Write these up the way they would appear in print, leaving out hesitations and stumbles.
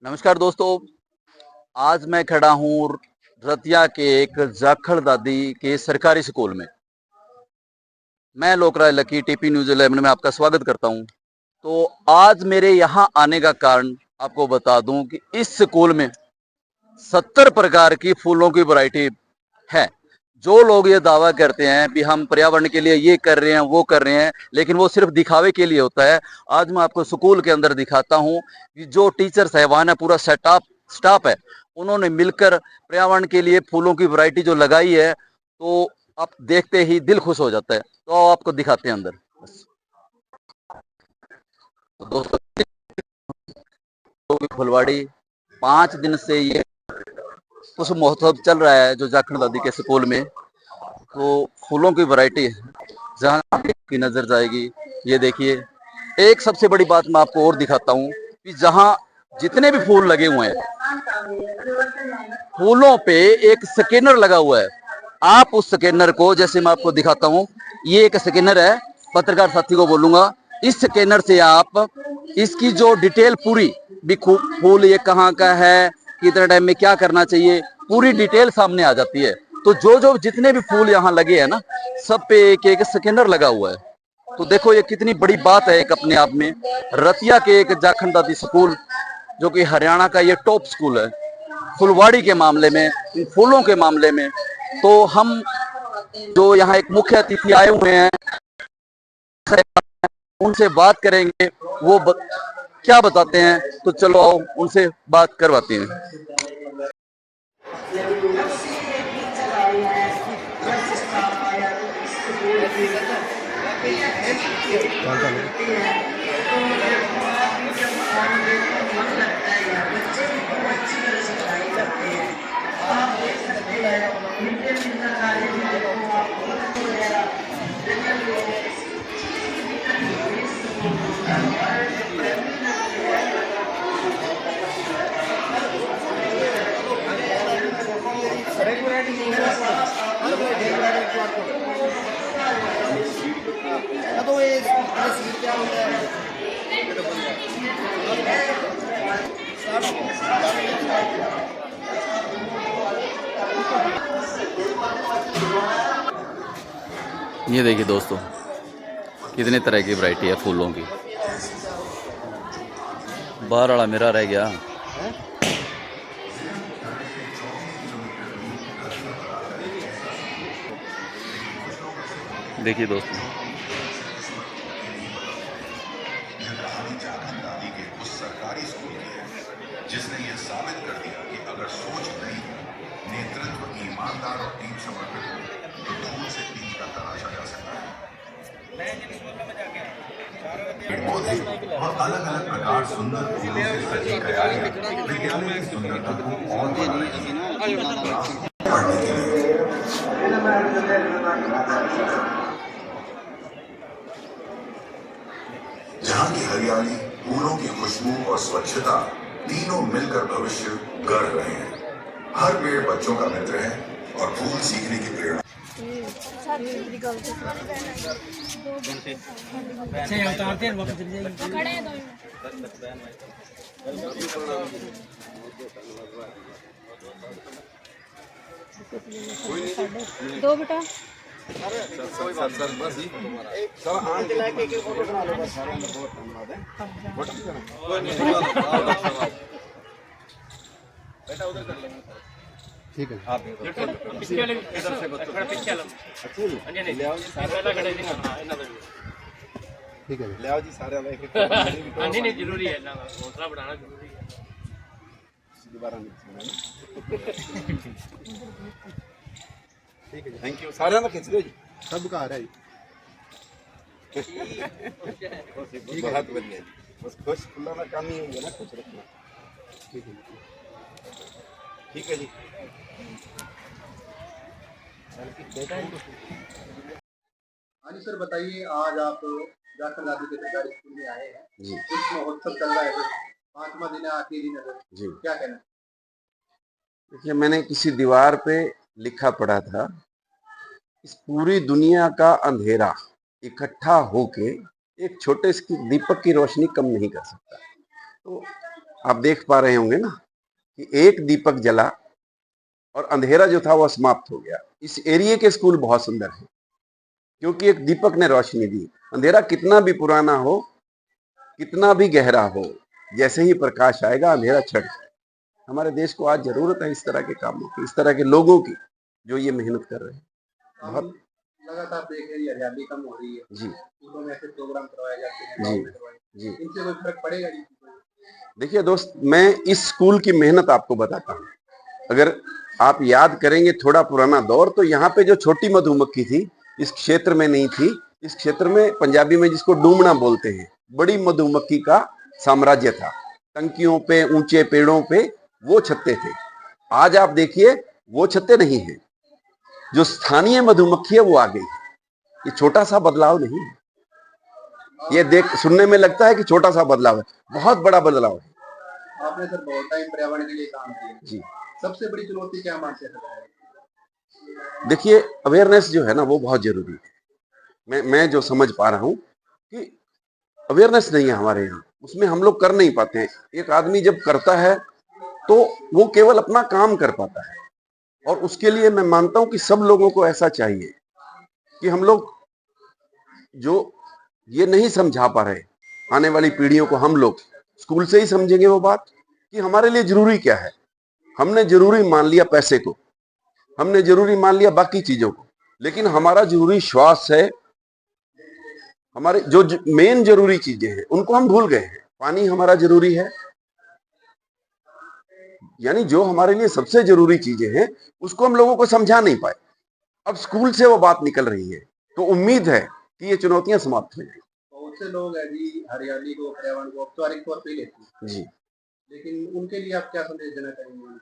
नमस्कार दोस्तों। आज मैं खड़ा हूँ रतिया के एक जाखड़ दादी के सरकारी स्कूल में। मैं लोकराज लकी टीपी न्यूज़ 11 में आपका स्वागत करता हूँ। तो आज मेरे यहाँ आने का कारण आपको बता दूं कि इस स्कूल में 70 प्रकार की फूलों की वैरायटी है। जो लोग ये दावा करते हैं कि हम पर्यावरण के लिए ये कर रहे हैं वो कर रहे हैं, लेकिन वो सिर्फ दिखावे के लिए होता है। आज मैं आपको स्कूल के अंदर दिखाता हूँ कि जो टीचर साहबान है, पूरा स्टाफ है, उन्होंने मिलकर पर्यावरण के लिए फूलों की वैरायटी जो लगाई है, तो आप देखते ही दिल खुश हो जाता है। तो आपको दिखाते हैं अंदर। तो दोस्तों, फुलवाड़ी 5 दिन से ये पुष्प महोत्सव चल रहा है जो जाखड़ दादी के स्कूल में। तो फूलों की वैरायटी जहाँ आपकी नजर जाएगी, ये देखिए। एक सबसे बड़ी बात मैं आपको और दिखाता हूँ कि जहाँ जितने भी फूल लगे हुए हैं, फूलों पे एक स्कैनर लगा हुआ है। आप उस स्कैनर को, जैसे मैं आपको दिखाता हूँ, ये एक स्कैनर है। पत्रकार साथी को बोलूंगा, इस स्कैनर से आप इसकी जो डिटेल पूरी भी, फूल ये कहाँ का है, कितने टाइम में क्या करना चाहिए, पूरी डिटेल सामने आ जाती है। तो जो जो जितने भी फूल यहाँ लगे हैं ना, सब पे एक एक स्कैनर लगा हुआ है। तो देखो ये कितनी बड़ी बात है एक अपने आप में। रतिया के एक जाखड़ दादी स्कूल, जो कि हरियाणा का ये टॉप स्कूल है फुलवाड़ी के मामले में, इन फूलों के मामले में। तो हम जो यहाँ एक मुख्य अतिथि आए हुए हैं, उनसे बात करेंगे। क्या बताते हैं, तो चलो आओ उनसे बात करवाते हैं। ये देखिए दोस्तों, कितने तरह की वैरायटी है फूलों की। बाहर वाला मेरा रह गया। देखिए दोस्तों, सरकारी स्कूल की है जिसने यह साबित कर दिया कि अगर सोच नहीं, नेतृत्व ईमानदार और टीम समर्पित हो तो धूल से टीम का तराशा जा सकता है। पौधे और अलग अलग प्रकार सुंदर फूलों से सजी क्यारियां विद्यालय की सुंदरता को और बढ़ा रही हैं। पढ़ने के लिए जहां की हरियाली, फूलों की खुशबू और स्वच्छता तीनों मिलकर भविष्य गढ़ रहे हैं। हर पेड़ बच्चों का मित्र है और फूल सीखने की प्रेरणा। दो बेटा ठीक है। आप इधर से ठीक है, ले आओ जी सारे वाले एक नहीं नहीं जरूरी है ना, हौसला बढ़ाना जरूरी है। दोबारा नहीं ठीक है, थैंक यू। सारे ना खींच लो जी, सब का आ रहा है बहुत बढ़िया जी। बस खुश खुला ना काम ही होगा ना, खुश रखना। ठीक है, ठीक है जी। हाँ जी सर, बताइए। आज आप जाखड़ दादी के सरकारी स्कूल में आए हैं जी कुछ महोत्सव चल रहा है, 5वां दिन है, आखिरी दिन है सर, जी। क्या कहना? देखिए, मैंने किसी दीवार पे लिखा पढ़ा था, इस पूरी दुनिया का अंधेरा इकट्ठा होके एक छोटे से दीपक की रोशनी कम नहीं कर सकता। तो आप देख पा रहे होंगे ना कि एक दीपक जला और अंधेरा जो था वह समाप्त हो गया। इस एरिया के स्कूल बहुत सुंदर है क्योंकि एक दीपक ने रोशनी दी। अंधेरा कितना भी पुराना हो, कितना भी गहरा हो, जैसे ही प्रकाश आएगा अंधेरा छट जाएगा। हमारे देश को आज जरूरत है इस तरह के कामों की, इस तरह के लोगों की जो ये मेहनत कर रहे हैं। हम लगातार देख रहे हैं हरियाली कम हो रही है, जी स्कूलों में ऐसे प्रोग्राम करवाए जाते हैं, जी गाँव में करवाए जाते जी। हैं। इनसे कोई फर्क पड़ेगा जी? देखिए दोस्त, मैं इस स्कूल की मेहनत आपको बताता हूँ। अगर आप याद करेंगे थोड़ा पुराना दौर, तो यहाँ पे जो छोटी मधुमक्खी थी इस क्षेत्र में नहीं थी। इस क्षेत्र में पंजाबी में जिसको डूमना बोलते हैं, बड़ी मधुमक्खी का साम्राज्य था। टंकियों पे, ऊंचे पेड़ों पे वो छत्ते थे। आज आप देखिए वो छत्ते नहीं है। जो स्थानीय मधुमक्खी है वो आ गई है। ये छोटा सा बदलाव नहीं है। ये देख सुनने में लगता है कि छोटा सा बदलाव है, बहुत बड़ा बदलाव है। आपने सर बहुत टाइम पर्यावरण के लिए काम किया जी सबसे बड़ी चुनौती क्या मानते हैं सर? देखिए, अवेयरनेस जो है ना वो बहुत जरूरी है। मैं जो समझ पा रहा हूँ कि अवेयरनेस नहीं है हमारे यहाँ, उसमें हम लोग कर नहीं पाते हैं। एक आदमी जब करता है तो वो केवल अपना काम कर पाता है, और उसके लिए मैं मानता हूं कि सब लोगों को ऐसा चाहिए कि हम लोग जो ये नहीं समझा पा रहे आने वाली पीढ़ियों को, हम लोग स्कूल से ही समझेंगे वो बात कि हमारे लिए जरूरी क्या है। हमने जरूरी मान लिया पैसे को, हमने जरूरी मान लिया बाकी चीजों को, लेकिन हमारा जरूरी श्वास है। हमारे जो मेन जरूरी चीजें हैं उनको हम भूल गए हैं। पानी हमारा जरूरी है, यानी जो हमारे लिए सबसे जरूरी चीजें हैं उसको हम लोगों को समझा नहीं पाए। अब स्कूल से वो बात निकल रही है, तो उम्मीद है कि ये चुनौतियां समाप्त हो जाएंगी। बहुत से लोग हैं जी हरियाली को, पर्यावरण को औपचारिक तौर पे लेते हैं जी लेकिन उनके लिए आप क्या संदेश देना चाहेंगे?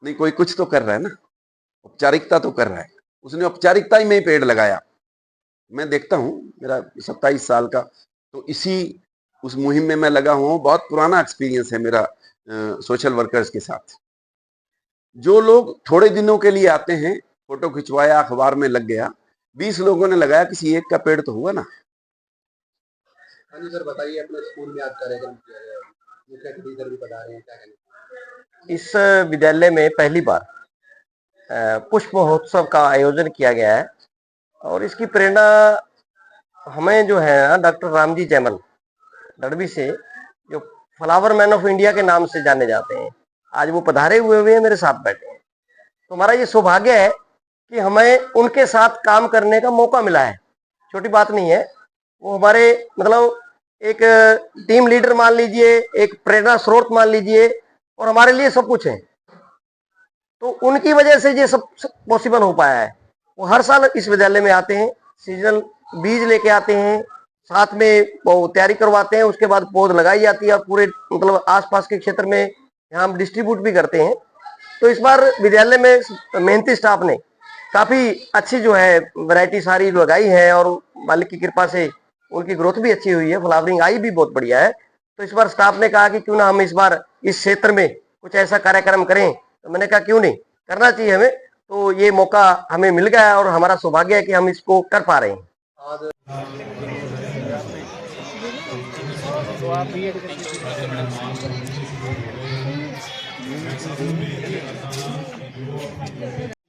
नहीं, कोई कुछ तो कर रहा है ना, औपचारिकता तो कर रहा है। उसने औपचारिकता ही में ही पेड़ लगाया। मैं देखता हूँ, मेरा 27 साल का, तो इसी उस मुहिम में मैं लगा हुआ हूँ। बहुत पुराना एक्सपीरियंस है मेरा सोशल वर्कर्स के साथ। जो लोग थोड़े दिनों के लिए आते हैं, फोटो खिंचवाया, अखबार में लग गया, 20 लोगों ने लगाया, किसी एक का पेड़ तो हुआ ना। हाँ जी सर, बताइए अपने स्कूल में आज कार्यक्रम किया गया, मुख्य अतिथि सर भी बता रहे हैं, क्या कहेंगे? इस विद्यालय में पहली बार पुष्प महोत्सव का आयोजन किया गया है, और इसकी प्रेरणा हमें जो है डॉक्टर रामजी जैमल दड़बी से, जो फ्लावर मैन ऑफ इंडिया के नाम से जाने जाते हैं, आज वो पधारे हुए हैं, मेरे साथ बैठे हैं। तो हमारा ये सौभाग्य है कि हमें उनके साथ काम करने का मौका मिला है। छोटी बात नहीं है। वो हमारे मतलब एक टीम लीडर मान लीजिए, एक प्रेरणा स्रोत मान लीजिए, और हमारे लिए सब कुछ है। तो उनकी वजह से ये सब पॉसिबल हो पाया है। वो हर साल इस विद्यालय में आते हैं, सीजनल बीज लेके आते हैं, साथ में वो तैयारी करवाते हैं, उसके बाद पौध लगाई जाती है, पूरे मतलब आसपास के क्षेत्र में यहाँ हम डिस्ट्रीब्यूट भी करते हैं। तो इस बार विद्यालय में मेहनती स्टाफ ने काफी अच्छी जो है वैरायटी सारी लगाई है, और मालिक की कृपा से उनकी ग्रोथ भी अच्छी हुई है, फ्लावरिंग आई भी बहुत बढ़िया है। तो इस बार स्टाफ ने कहा कि क्यों ना हम इस बार इस क्षेत्र में कुछ ऐसा कार्यक्रम करें। तो मैंने कहा क्यों नहीं, करना चाहिए हमें। तो ये मौका हमें मिल गया और हमारा सौभाग्य है कि हम इसको कर पा रहे हैं। आज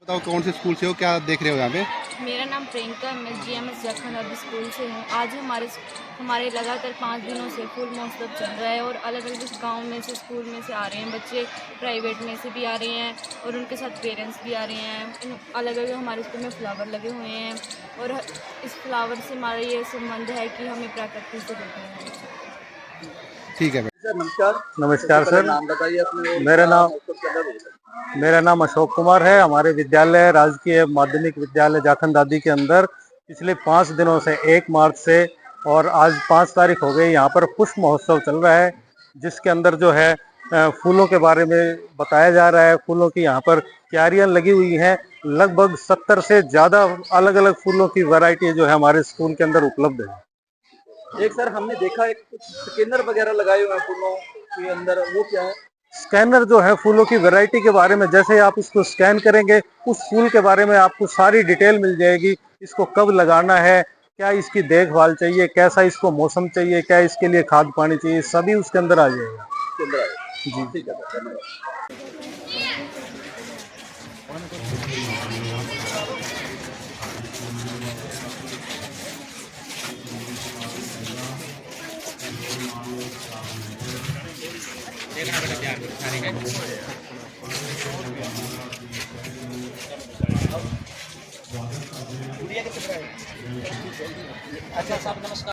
बताओ कौन से स्कूल से हो, क्या देख रहे हो यहाँ पे? मेरा नाम प्रियंका, मैं जीएमएस जखंड स्कूल से हूँ। आज हमारे लगातार 5 दिनों से फूल महोत्सव चल रहा है, और अलग अलग गांव में से, स्कूल में से आ रहे हैं बच्चे, प्राइवेट में से भी आ रहे हैं, और उनके साथ पेरेंट्स भी आ रहे हैं। अलग अलग हमारे स्कूल में फ्लावर लगे हुए हैं, और इस फ्लावर से हमारा ये संबंध है कि हमें प्रकृति से जुड़ना है। ठीक है सर नमस्कार। नमस्कार सर, नाम बताइए अपने। मेरा नाम अशोक कुमार है। हमारे विद्यालय राजकीय माध्यमिक विद्यालय जाखंदादी के अंदर पिछले 5 दिनों से 1 मार्च से और आज 5 तारीख हो गई, यहाँ पर पुष्प महोत्सव चल रहा है, जिसके अंदर जो है फूलों के बारे में बताया जा रहा है। फूलों की यहाँ पर क्यारियां लगी हुई हैं, लगभग 70 से ज़्यादा अलग अलग फूलों की वैरायटी जो है हमारे स्कूल के अंदर उपलब्ध है। एक सर हमने देखा एक कुछ स्कैनर वगैरह लगाए हुए हैं फूलों के अंदर, वो क्या है? स्कैनर जो है फूलों की वैरायटी के बारे में, जैसे आप इसको स्कैन करेंगे उस फूल के बारे में आपको सारी डिटेल मिल जाएगी। इसको कब लगाना है, क्या इसकी देखभाल चाहिए, कैसा इसको मौसम चाहिए, क्या इसके लिए खाद पानी चाहिए, सभी उसके अंदर आ जाएगा। जी ठीक है सर, धन्यवाद। देखना बेटा ध्यान से सारी है अच्छा साहब नमस्कार।